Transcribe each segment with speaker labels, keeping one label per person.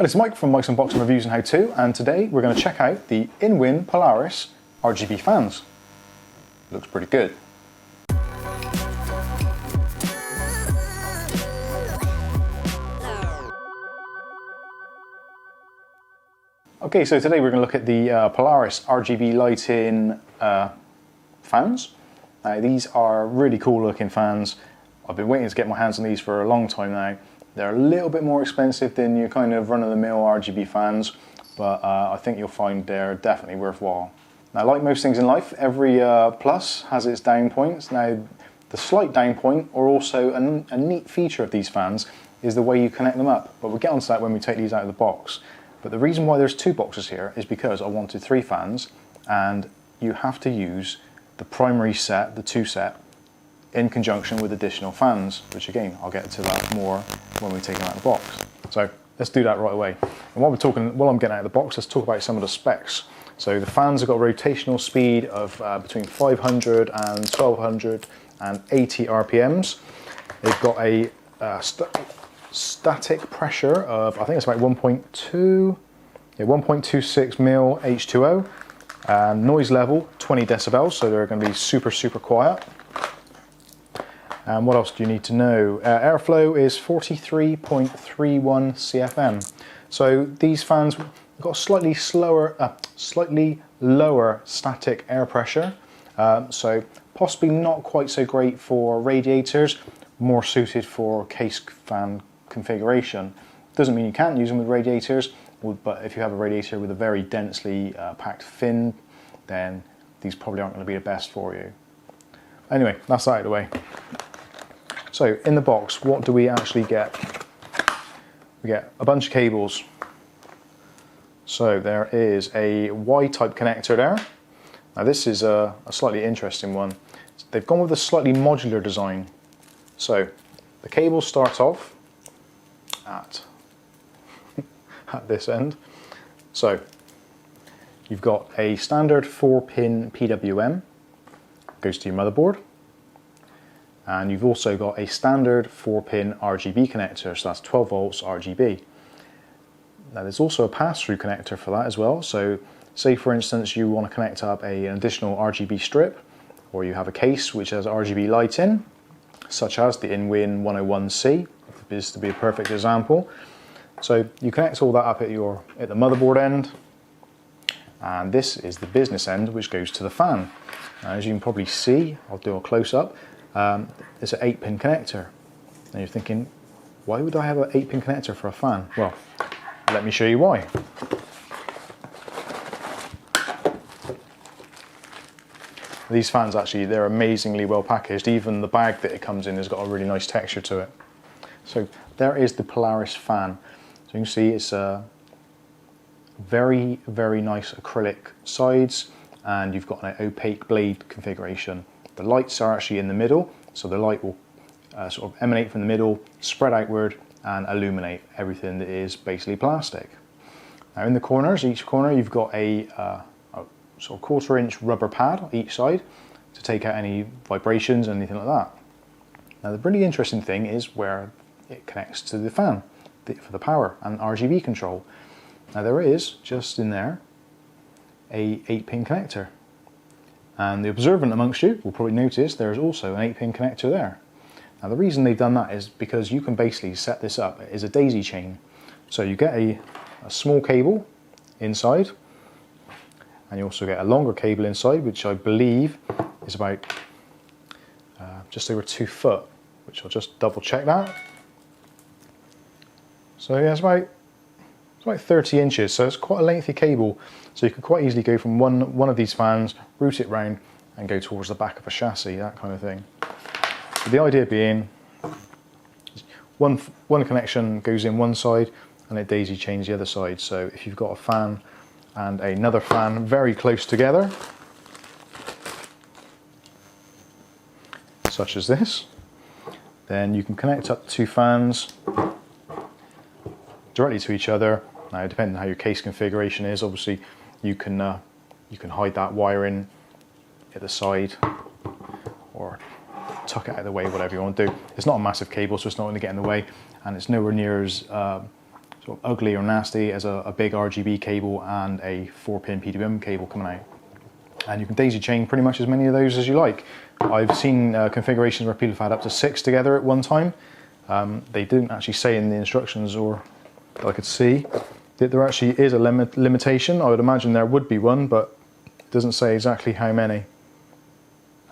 Speaker 1: Hi, it's Mike from Mike's Unboxing Reviews and How To, and today we're going to check out the InWin Polaris RGB fans. Looks pretty good. Okay, so today we're going to look at the Polaris RGB lighting fans. These are really cool looking fans. I've been waiting to get my hands on these for a long time now. They're a little bit more expensive than your kind of run-of-the-mill RGB fans, but I think you'll find they're definitely worthwhile. Now, like most things in life, every plus has its down points. Now, the slight down point, or also a neat feature of these fans, is the way you connect them up. But we'll get onto that when we take these out of the box. But the reason why there's two boxes here is because I wanted three fans, and you have to use the primary set, the two set, in conjunction with additional fans, which again, I'll get to that more when we take them out of the box. So let's do that right away. And while I'm getting out of the box, let's talk about some of the specs. So the fans have got a rotational speed of between 500 and 1280 RPMs. They've got a static pressure of, I think it's about 1.26 mil H2O. Noise level 20 decibels, so they're going to be super quiet. And what else do you need to know? Airflow is 43.31 CFM. So these fans have got a slightly lower static air pressure. So possibly not quite so great for radiators, more suited for case fan configuration. Doesn't mean you can't use them with radiators, but if you have a radiator with a very densely packed fin, then these probably aren't going to be the best for you. Anyway, that's that out of the way. So in the box, what do we actually get? We get a bunch of cables. So there is a Y-type connector there. Now this is a slightly interesting one. They've gone with a slightly modular design. So the cable starts off at this end. So you've got a standard 4-pin PWM, goes to your motherboard. And you've also got a standard 4-pin RGB connector, so that's 12 volts RGB. Now there's also a pass-through connector for that as well. So say for instance you want to connect up an additional RGB strip, or you have a case which has RGB light in, such as the InWin 101C, this to be a perfect example. So you connect all that up at the motherboard end, and this is the business end which goes to the fan. Now, as you can probably see, I'll do a close-up. It's an 8-pin connector. And you're thinking, why would I have an 8-pin connector for a fan? Well, let me show you why. These fans actually, they're amazingly well packaged. Even the bag that it comes in has got a really nice texture to it. So there is the Polaris fan. So you can see it's a very nice acrylic sides, and you've got an opaque blade configuration. The lights are actually in the middle, so the light will sort of emanate from the middle, spread outward, and illuminate everything that is basically plastic. Now in the corners, each corner, you've got a sort of 1/4-inch rubber pad each side to take out any vibrations and anything like that. Now the really interesting thing is where it connects to the fan for the power and RGB control. Now there is, just in there, a 8-pin connector. And the observant amongst you will probably notice there's also an 8-pin connector there. Now the reason they've done that is because you can basically set this up as a daisy chain. So you get a small cable inside, and you also get a longer cable inside, which I believe is about just over 2 foot, which I'll just double check that. So yeah, it's about 30 inches, so it's quite a lengthy cable. So you could quite easily go from one of these fans, route it round, and go towards the back of a chassis, that kind of thing. So the idea being, one connection goes in one side, and it daisy chains the other side. So if you've got a fan and another fan very close together, such as this, then you can connect up 2 fans directly to each other. Now, depending on how your case configuration is, obviously you can hide that wiring at the side, or tuck it out of the way, whatever you want to do. It's not a massive cable, so it's not going to get in the way, and it's nowhere near as sort of ugly or nasty as a big RGB cable and a 4-pin PWM cable coming out. And you can daisy chain pretty much as many of those as you like. I've seen configurations where people have had up to 6 together at one time. They didn't actually say in the instructions, or that I could see, that there actually is a limitation. I would imagine there would be one, but it doesn't say exactly how many.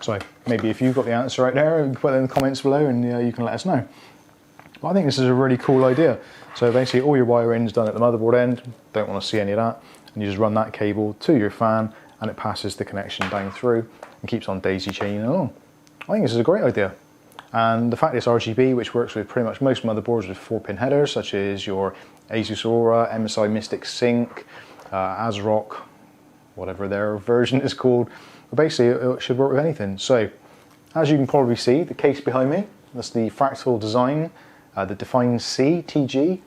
Speaker 1: So maybe if you've got the answer right there, you can put it in the comments below and you can let us know. But I think this is a really cool idea. So basically all your wiring is done at the motherboard end, don't want to see any of that, and you just run that cable to your fan and it passes the connection down through and keeps on daisy chaining along. I think this is a great idea. And the fact it's RGB, which works with pretty much most motherboards with 4-pin headers, such as your Asus Aura, MSI Mystic Sync, Asrock, whatever their version is called. But basically it should work with anything. So as you can probably see, the case behind me, that's the Fractal Design, the Define C TG.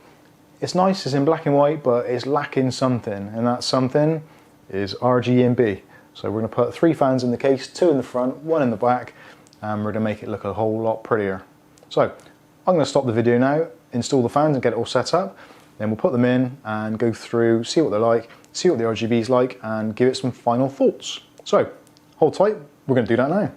Speaker 1: It's nice, it's in black and white, but it's lacking something, and that something is RGB. So we're going to put 3 fans in the case, 2 in the front, 1 in the back, and we're going to make it look a whole lot prettier. So I'm going to stop the video now, install the fans and get it all set up. Then we'll put them in and go through, see what they're like, see what the RGB is like, and give it some final thoughts. So hold tight, we're going to do that now.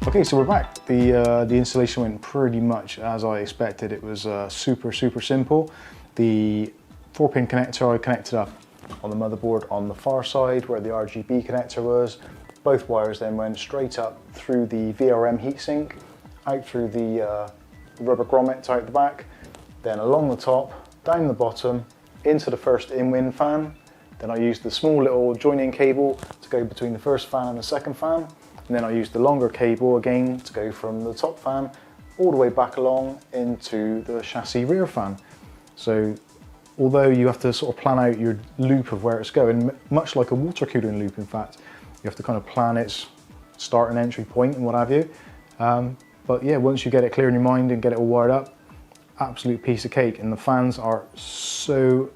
Speaker 1: Okay, so we're back. The installation went pretty much as I expected. It was super simple. The 4-pin connector I connected up on the motherboard on the far side where the RGB connector was. Both wires then went straight up through the VRM heatsink, out through the rubber grommet out the back, then along the top, down the bottom, into the first InWin fan. Then I used the small little join-in cable to go between the first fan and the second fan. And then I used the longer cable again to go from the top fan all the way back along into the chassis rear fan. So although you have to sort of plan out your loop of where it's going, much like a water cooling loop in fact, you have to kind of plan its start and entry point and what have you. But yeah, once you get it clear in your mind and get it all wired up, absolute piece of cake. And the fans are so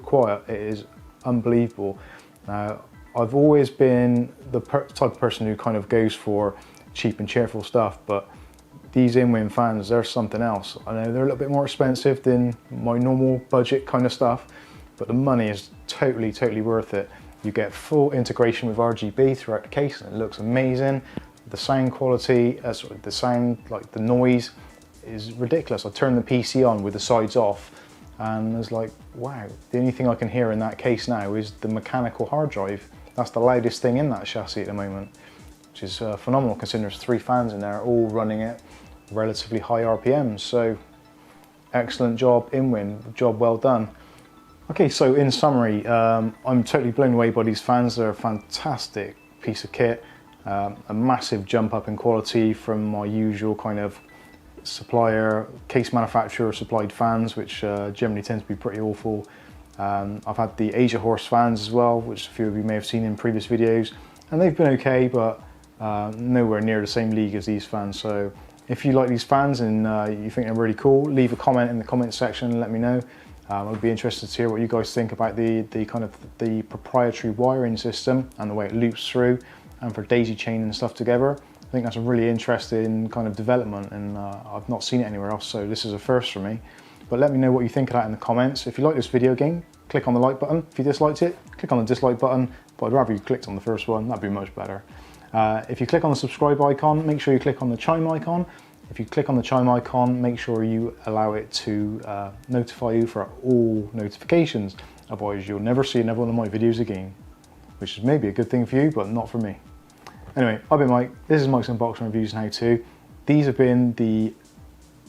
Speaker 1: quiet, it is unbelievable. Now, I've always been the type of person who kind of goes for cheap and cheerful stuff, but these InWin fans, they're something else. I know they're a little bit more expensive than my normal budget kind of stuff, but the money is totally worth it. You get full integration with RGB throughout the case and it looks amazing. The sound quality, the sound, like the noise is ridiculous. I turned the PC on with the sides off and it's like, wow, the only thing I can hear in that case now is the mechanical hard drive. That's the loudest thing in that chassis at the moment, which is phenomenal considering there's 3 fans in there all running at relatively high RPMs. So excellent job InWin, job well done. Okay, so in summary, I'm totally blown away by these fans. They're a fantastic piece of kit, a massive jump up in quality from my usual kind of supplier, case manufacturer supplied fans, which generally tend to be pretty awful. I've had the Asia Horse fans as well, which a few of you may have seen in previous videos, and they've been okay, but nowhere near the same league as these fans. So if you like these fans and you think they're really cool, leave a comment in the comment section and let me know. I'd be interested to hear what you guys think about the kind of the proprietary wiring system and the way it loops through, and for daisy chaining stuff together. I think that's a really interesting kind of development, and I've not seen it anywhere else, so this is a first for me. But let me know what you think of that in the comments. If you like this video again, click on the like button. If you disliked it, click on the dislike button, but I'd rather you clicked on the first one, that'd be much better. If you click on the subscribe icon, make sure you click on the chime icon, If you click on the chime icon, make sure you allow it to notify you for all notifications. Otherwise, you'll never see another one of my videos again, which is maybe a good thing for you, but not for me. Anyway, I've been Mike. This is Mike's Unboxing Reviews and How To. These have been the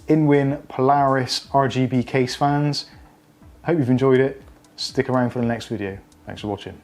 Speaker 1: InWin Polaris RGB case fans. Hope you've enjoyed it. Stick around for the next video. Thanks for watching.